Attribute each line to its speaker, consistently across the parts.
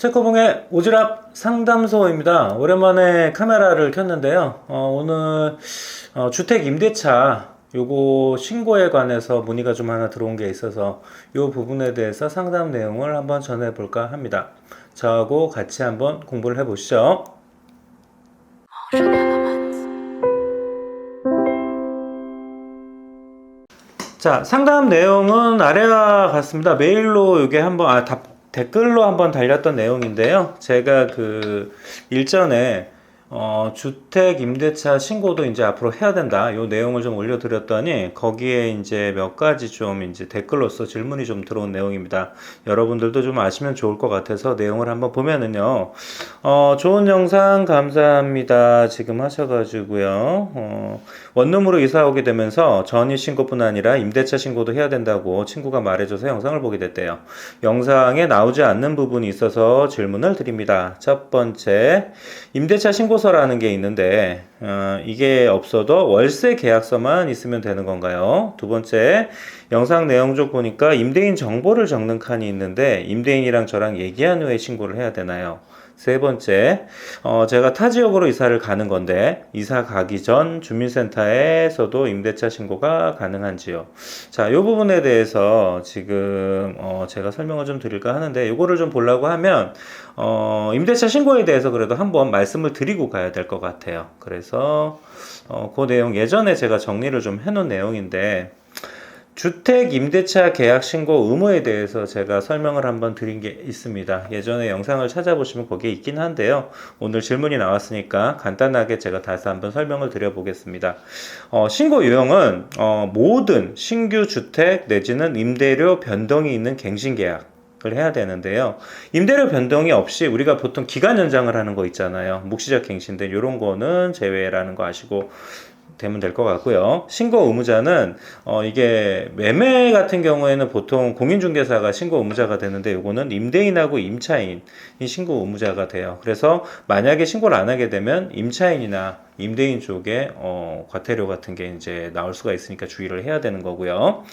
Speaker 1: 체코봉의 오지랖 상담소입니다. 오랜만에 카메라를 켰는데요. 오늘 주택 임대차 요거 신고에 관해서 문의가 좀 하나 들어온 게 있어서 요 부분에 대해서 상담 내용을 한번 전해 볼까 합니다. 저하고 같이 한번 공부를 해 보시죠. 자, 상담 내용은 아래와 같습니다. 메일로 이게 한번 댓글로 한번 달렸던 내용인데요. 제가 일전에 주택 임대차 신고도 이제 앞으로 해야 된다. 요 내용을 좀 올려드렸더니 거기에 이제 몇 가지 좀 이제 댓글로서 질문이 좀 들어온 내용입니다. 여러분들도 좀 아시면 좋을 것 같아서 내용을 한번 보면은요. 좋은 영상 감사합니다. 지금 하셔가지고요. 원룸으로 이사 오게 되면서 전입 신고뿐 아니라 임대차 신고도 해야 된다고 친구가 말해줘서 영상을 보게 됐대요. 영상에 나오지 않는 부분이 있어서 질문을 드립니다. 첫 번째, 임대차 신고서라는 게 있는데 이게 없어도 월세 계약서만 있으면 되는 건가요? 두 번째, 영상 내용 쪽 보니까 임대인 정보를 적는 칸이 있는데 임대인이랑 저랑 얘기한 후에 신고를 해야 되나요? 세 번째, 제가 타 지역으로 이사를 가는 건데 이사 가기 전 주민센터에서도 임대차 신고가 가능한지요? 자, 이 부분에 대해서 지금 제가 설명을 좀 드릴까 하는데 이거를 좀 보려고 하면 임대차 신고에 대해서 그래도 한번 말씀을 드리고 가야 될 것 같아요. 그래서 그 내용 예전에 제가 정리를 좀 해놓은 내용인데 주택 임대차 계약 신고 의무에 대해서 제가 설명을 한번 드린 게 있습니다. 예전에 영상을 찾아보시면 거기에 있긴 한데요. 오늘 질문이 나왔으니까 간단하게 제가 다시 한번 설명을 드려보겠습니다. 신고 유형은 모든 신규 주택 내지는 임대료 변동이 있는 갱신계약 을 해야 되는데요. 임대료 변동이 없이 우리가 보통 기간 연장을 하는 거 있잖아요. 묵시적 갱신들 이런 거는 제외라는 거 아시고 되면 될 것 같고요. 신고 의무자는 이게 매매 같은 경우에는 보통 공인중개사가 신고 의무자가 되는데 요거는 임대인하고 임차인이 신고 의무자가 돼요. 그래서 만약에 신고를 안 하게 되면 임차인이나 임대인 쪽에 과태료 같은 게 이제 나올 수가 있으니까 주의를 해야 되는 거고요.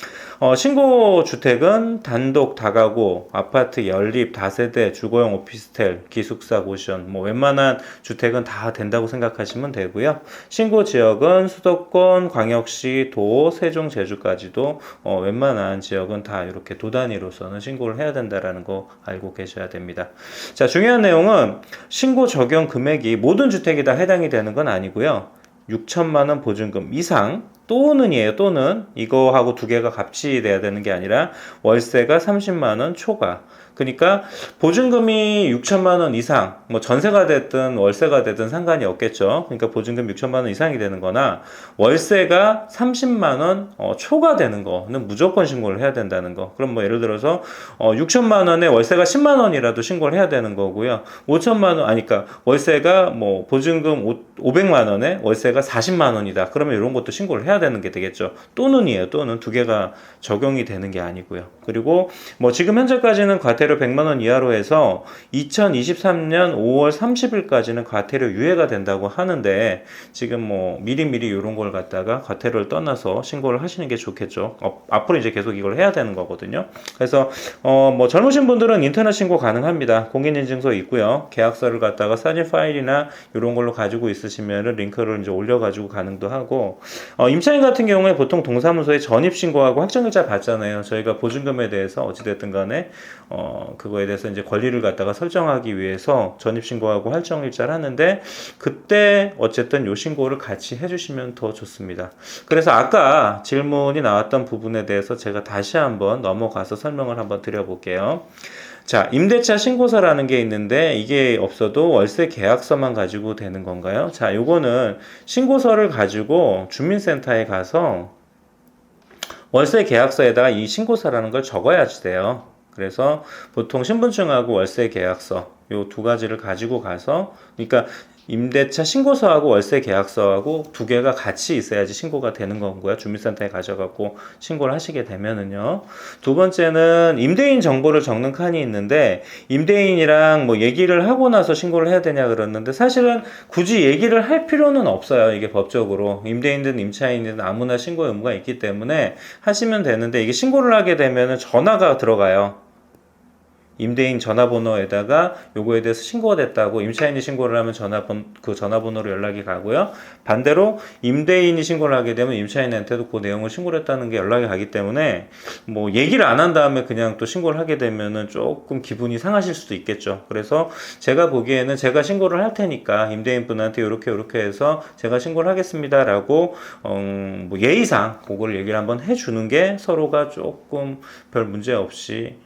Speaker 1: 신고 주택은 단독 다가구, 아파트 연립, 다세대, 주거용 오피스텔, 기숙사 고시원 뭐 웬만한 주택은 다 된다고 생각하시면 되고요. 신고 지역은 수도권, 광역시, 도, 세종, 제주까지도 웬만한 지역은 다 이렇게 도 단위로서는 신고를 해야 된다라는 거 알고 계셔야 됩니다. 자, 중요한 내용은 신고 적용 금액이 모든 주택이 다 해당이 되는 건 아니고요. 6천만 원 보증금 이상 또는이에요. 또는 이거하고 두 개가 같이 돼야 되는 게 아니라 월세가 30만 원 초과. 그러니까 보증금이 6천만 원 이상, 뭐 전세가 됐든 월세가 됐든 상관이 없겠죠. 그러니까 보증금 6천만 원 이상이 되는 거나 월세가 30만 원 초과 되는 거는 무조건 신고를 해야 된다는 거. 그럼 뭐 예를 들어서 6천만 원에 월세가 10만 원이라도 신고를 해야 되는 거고요. 5천만 원 그러니까 월세가 뭐 보증금 500만 원에 월세가 40만 원이다. 그러면 이런 것도 신고를 해야 되는 게 되겠죠. 또는이에요. 또는 두 개가 적용이 되는 게 아니고요. 그리고 뭐 지금 현재까지는 과태료 100만 원 이하로 해서 2023년 5월 30일까지는 과태료 유예가 된다고 하는데 지금 뭐 미리미리 이런 걸 갖다가 과태료를 떠나서 신고를 하시는 게 좋겠죠. 앞으로 이제 계속 이걸 해야 되는 거거든요. 그래서 뭐 젊으신 분들은 인터넷 신고 가능합니다. 공인인증서 있고요. 계약서를 갖다가 사진 파일이나 이런 걸로 가지고 있으시면은 링크를 이제 올려가지고 가능도 하고 임차인 같은 경우에 보통 동사무소에 전입 신고하고 확정일자 받잖아요. 저희가 보증금에 대해서 어찌됐든 간에 그거에 대해서 이제 권리를 갖다가 설정하기 위해서 전입신고하고 할정일자를 하는데 그때 어쨌든 요 신고를 같이 해주시면 더 좋습니다. 그래서 아까 질문이 나왔던 부분에 대해서 제가 다시 한번 넘어가서 설명을 한번 드려볼게요. 자, 임대차 신고서라는 게 있는데 이게 없어도 월세 계약서만 가지고 되는 건가요? 자, 요거는 신고서를 가지고 주민센터에 가서 월세 계약서에다가 이 신고서라는 걸 적어야지 돼요. 그래서 보통 신분증하고 월세 계약서 요 두 가지를 가지고 가서 그러니까 임대차 신고서하고 월세 계약서하고 두 개가 같이 있어야지 신고가 되는 거고요. 주민센터에 가셔갖고 신고를 하시게 되면은요. 두 번째는 임대인 정보를 적는 칸이 있는데 임대인이랑 뭐 얘기를 하고 나서 신고를 해야 되냐 그랬는데 사실은 굳이 얘기를 할 필요는 없어요. 이게 법적으로 임대인든 임차인이든 아무나 신고 의무가 있기 때문에 하시면 되는데 이게 신고를 하게 되면은 전화가 들어가요. 임대인 전화번호에다가 요거에 대해서 신고가 됐다고 임차인이 신고를 하면 그 전화번호로 연락이 가고요. 반대로 임대인이 신고를 하게 되면 임차인한테도 그 내용을 신고를 했다는 게 연락이 가기 때문에 뭐 얘기를 안 한 다음에 그냥 또 신고를 하게 되면은 조금 기분이 상하실 수도 있겠죠. 그래서 제가 보기에는 제가 신고를 할 테니까 임대인 분한테 이렇게 해서 제가 신고를 하겠습니다라고 뭐 예의상 그걸 얘기를 한번 해주는 게 서로가 조금 별 문제 없이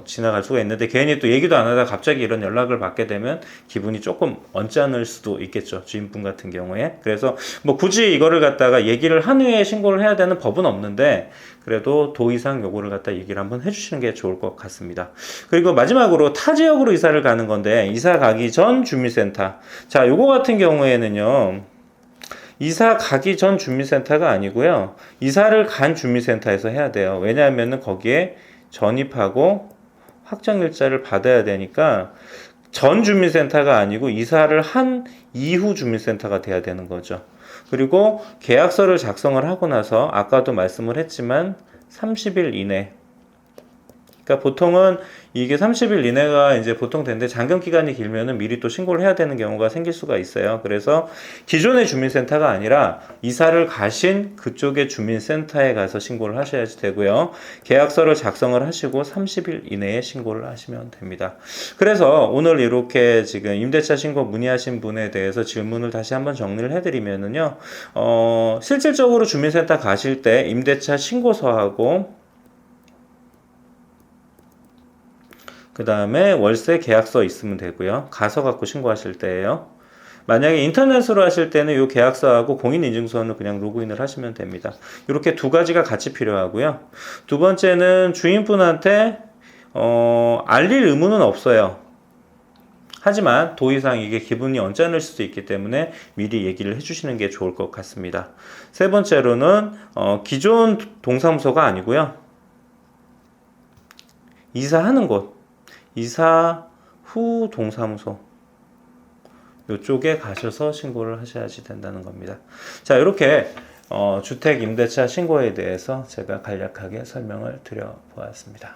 Speaker 1: 지나갈 수가 있는데 괜히 또 얘기도 안 하다가 갑자기 이런 연락을 받게 되면 기분이 조금 언짢을 수도 있겠죠. 주인분 같은 경우에. 그래서 뭐 굳이 이거를 갖다가 얘기를 한 후에 신고를 해야 되는 법은 없는데 그래도 도의상 요거를 갖다 얘기를 한번 해주시는 게 좋을 것 같습니다. 그리고 마지막으로 타 지역으로 이사를 가는 건데 이사 가기 전 주민센터. 자, 요거 같은 경우에는요. 이사 가기 전 주민센터가 아니고요. 이사를 간 주민센터에서 해야 돼요. 왜냐하면은 거기에 전입하고 확정일자를 받아야 되니까 전 주민센터가 아니고 이사를 한 이후 주민센터가 돼야 되는 거죠. 그리고 계약서를 작성을 하고 나서 아까도 말씀을 했지만 30일 이내, 그러니까 보통은 이게 30일 이내가 이제 보통 되는데 잔금 기간이 길면은 미리 또 신고를 해야 되는 경우가 생길 수가 있어요. 그래서 기존의 주민센터가 아니라 이사를 가신 그쪽의 주민센터에 가서 신고를 하셔야지 되고요. 계약서를 작성을 하시고 30일 이내에 신고를 하시면 됩니다. 그래서 오늘 이렇게 지금 임대차 신고 문의하신 분에 대해서 질문을 다시 한번 정리를 해드리면은요, 실질적으로 주민센터 가실 때 임대차 신고서하고 그 다음에 월세 계약서 있으면 되고요. 가서 갖고 신고하실 때예요. 만약에 인터넷으로 하실 때는 이 계약서하고 공인인증서는 그냥 로그인을 하시면 됩니다. 이렇게 두 가지가 같이 필요하고요. 두 번째는 주인분한테 알릴 의무는 없어요. 하지만 도의상 이게 기분이 언짢을 수도 있기 때문에 미리 얘기를 해주시는 게 좋을 것 같습니다. 세 번째로는 기존 동사무소가 아니고요. 이사하는 곳. 이사 후 동사무소 이쪽에 가셔서 신고를 하셔야지 된다는 겁니다. 자, 이렇게 주택 임대차 신고에 대해서 제가 간략하게 설명을 드려 보았습니다.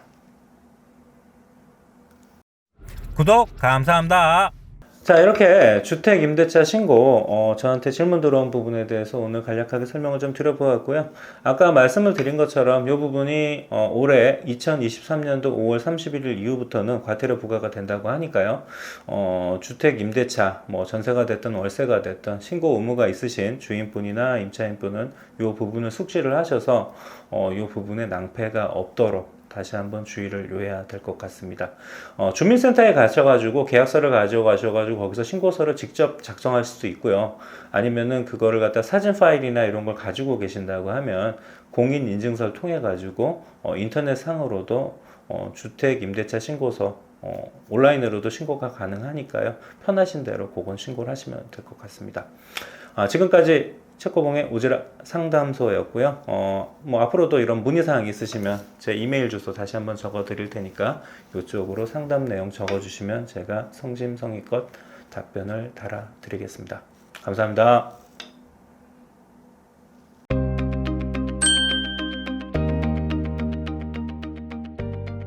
Speaker 1: 구독 감사합니다. 자, 이렇게 주택 임대차 신고 저한테 질문 들어온 부분에 대해서 오늘 간략하게 설명을 좀 드려보았고요. 아까 말씀을 드린 것처럼 이 부분이 올해 2023년도 5월 31일 이후부터는 과태료 부과가 된다고 하니까요. 주택 임대차 뭐 전세가 됐든 월세가 됐든 신고 의무가 있으신 주인분이나 임차인분은 이 부분을 숙지를 하셔서 이 부분에 낭패가 없도록 다시 한번 주의를 요해야 될 것 같습니다. 주민센터에 가셔가지고 계약서를 가져가셔가지고 거기서 신고서를 직접 작성할 수도 있고요. 아니면은 그거를 갖다 사진 파일이나 이런 걸 가지고 계신다고 하면 공인인증서를 통해 가지고 인터넷 상으로도 주택 임대차 신고서 온라인으로도 신고가 가능하니까요. 편하신 대로 그건 신고를 하시면 될 것 같습니다. 지금까지 책고봉의 오지랖 상담소였고요. 뭐 앞으로도 이런 문의사항이 있으시면 제 이메일 주소 다시 한번 적어 드릴 테니까 이쪽으로 상담 내용 적어 주시면 제가 성심성의껏 답변을 달아 드리겠습니다. 감사합니다.